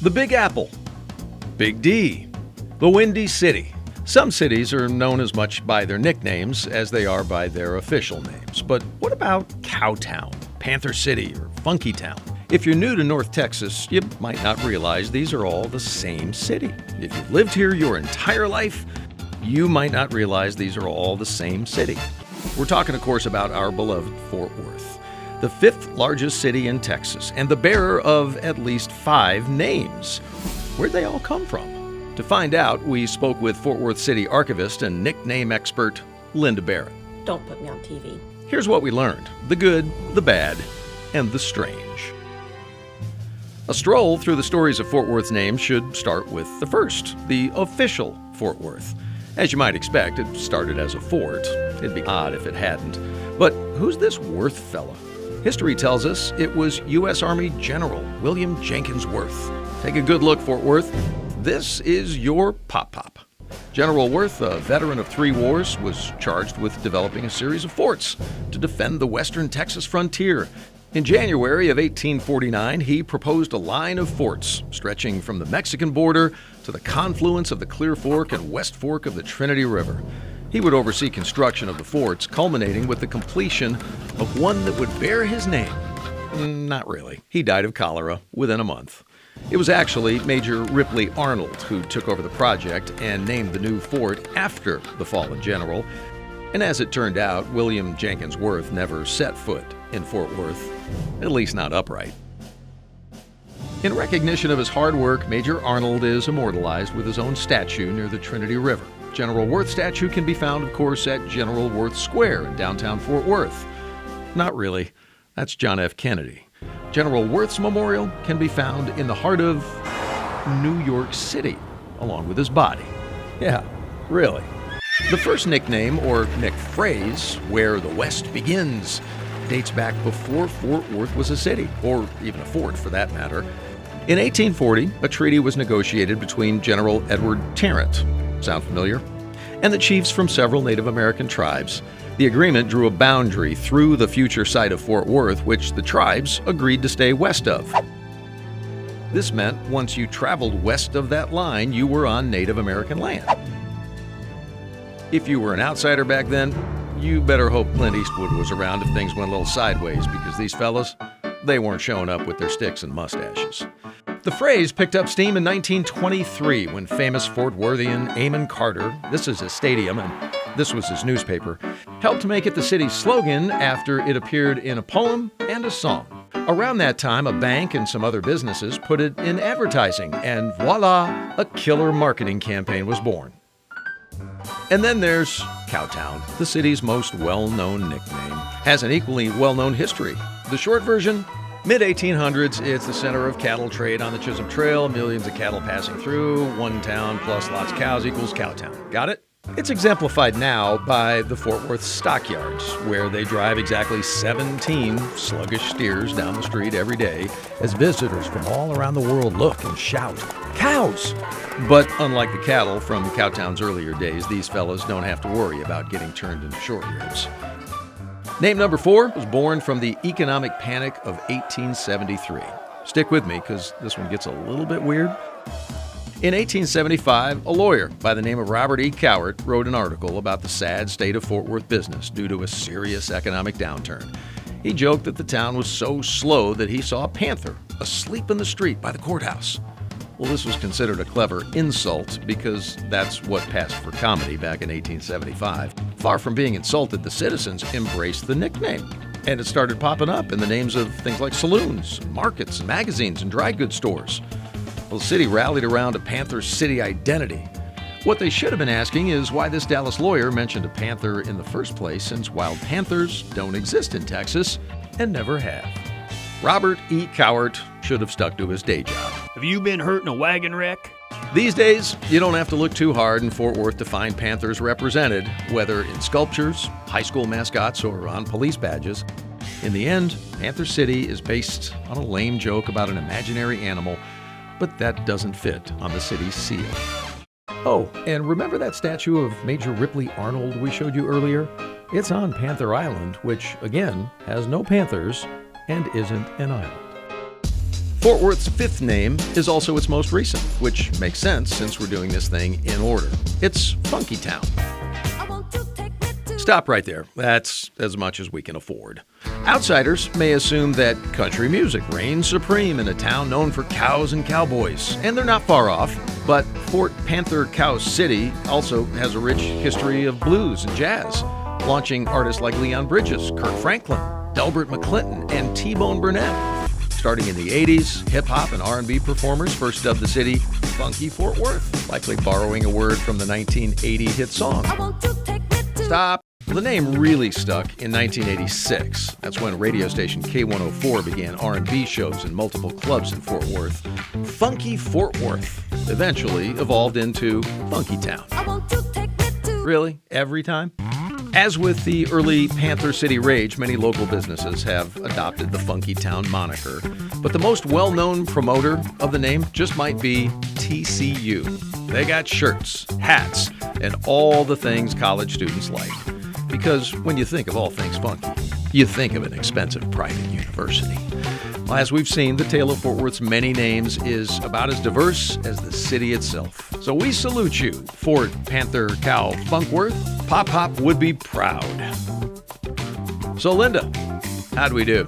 The Big Apple, Big D, the Windy City. Some cities are known as much by their nicknames as they are by their official names. But what about Cowtown, Panther City, or Funky Town? If you're new to North Texas, you might not realize these are all the same city. If you've lived here your entire life, you might not realize these are all the same city. We're talking, of course, about our beloved Fort Worth, the fifth largest city in Texas, and the bearer of at least 5 names. Where'd they all come from? To find out, we spoke with Fort Worth City archivist and nickname expert Linda Barrett. Don't put me on TV. Here's what we learned: the good, the bad, and the strange. A stroll through the stories of Fort Worth's names should start with the first, the official Fort Worth. As you might expect, it started as a fort. It'd be odd if it hadn't. But who's this Worth fella? History tells us it was U.S. Army General William Jenkins Worth. Take a good look, Fort Worth. This is your pop-pop. General Worth, a veteran of 3 wars, was charged with developing a series of forts to defend the western Texas frontier. In January of 1849, he proposed a line of forts stretching from the Mexican border to the confluence of the Clear Fork and West Fork of the Trinity River. He would oversee construction of the forts, culminating with the completion of one that would bear his name. Not really. He died of cholera within a month. It was actually Major Ripley Arnold who took over the project and named the new fort after the fallen general. And as it turned out, William Jenkins Worth never set foot in Fort Worth, at least not upright. In recognition of his hard work, Major Arnold is immortalized with his own statue near the Trinity River. General Worth statue can be found, of course, at General Worth Square in downtown Fort Worth. Not really. That's John F. Kennedy. General Worth's memorial can be found in the heart of New York City, along with his body. Yeah, really. The first nickname, or nick phrase, "Where the West Begins," dates back before Fort Worth was a city, or even a fort for that matter. In 1840, a treaty was negotiated between General Edward Tarrant, sound familiar, and the chiefs from several Native American tribes. The agreement drew a boundary through the future site of Fort Worth, which the tribes agreed to stay west of. This meant once you traveled west of that line, you were on Native American land. If you were an outsider back then, you better hope Clint Eastwood was around if things went a little sideways, because these fellas, they weren't showing up with their sticks and mustaches. The phrase picked up steam in 1923 when famous Fort Worthian Amon Carter, this is his stadium and this was his newspaper, helped make it the city's slogan after it appeared in a poem and a song. Around that time, a bank and some other businesses put it in advertising, and voila, a killer marketing campaign was born. And then there's Cowtown, the city's most well-known nickname, has an equally well-known history. The short version, mid-1800s, it's the center of cattle trade on the Chisholm Trail, millions of cattle passing through, one town plus lots of cows equals Cowtown. Got it? It's exemplified now by the Fort Worth stockyards, where they drive exactly 17 sluggish steers down the street every day as visitors from all around the world look and shout, "Cows!" But unlike the cattle from Cowtown's earlier days, these fellas don't have to worry about getting turned into short ribs. Name number 4 was born from the economic panic of 1873. Stick with me, because this one gets a little bit weird. In 1875, a lawyer by the name of Robert E. Cowart wrote an article about the sad state of Fort Worth business due to a serious economic downturn. He joked that the town was so slow that he saw a panther asleep in the street by the courthouse. Well, this was considered a clever insult because that's what passed for comedy back in 1875. Far from being insulted, the citizens embraced the nickname, and it started popping up in the names of things like saloons, markets, magazines, and dry goods stores. Well, the city rallied around a Panther City identity. What they should have been asking is why this Dallas lawyer mentioned a panther in the first place, since wild panthers don't exist in Texas and never have. Robert E. Cowart should have stuck to his day job. Have you been hurt in a wagon wreck? These days, you don't have to look too hard in Fort Worth to find panthers represented, whether in sculptures, high school mascots, or on police badges. In the end, Panther City is based on a lame joke about an imaginary animal, but that doesn't fit on the city's seal. Oh, and remember that statue of Major Ripley Arnold we showed you earlier? It's on Panther Island, which, again, has no panthers and isn't an island. Fort Worth's fifth name is also its most recent, which makes sense since we're doing this thing in order. It's Funky Town. Stop right there. That's as much as we can afford. Outsiders may assume that country music reigns supreme in a town known for cows and cowboys, and they're not far off. But Fort Panther Cow City also has a rich history of blues and jazz, launching artists like Leon Bridges, Kirk Franklin, Delbert McClinton, and T-Bone Burnett. Starting in the 80s, hip-hop and R&B performers first dubbed the city Funky Fort Worth, likely borrowing a word from the 1980 hit song. Stop. The name really stuck in 1986. That's when radio station K104 began R&B shows in multiple clubs in Fort Worth. Funky Fort Worth eventually evolved into Funky Town. Really? Every time? As with the early Panther City rage, many local businesses have adopted the Funky Town moniker. But the most well-known promoter of the name just might be TCU. They got shirts, hats, and all the things college students like. Because when you think of all things funky, you think of an expensive private university. Well, as we've seen, the tale of Fort Worth's many names is about as diverse as the city itself. So we salute you, Fort Panther Cow Funkworth. Pop Hop would be proud. So Linda, how'd we do?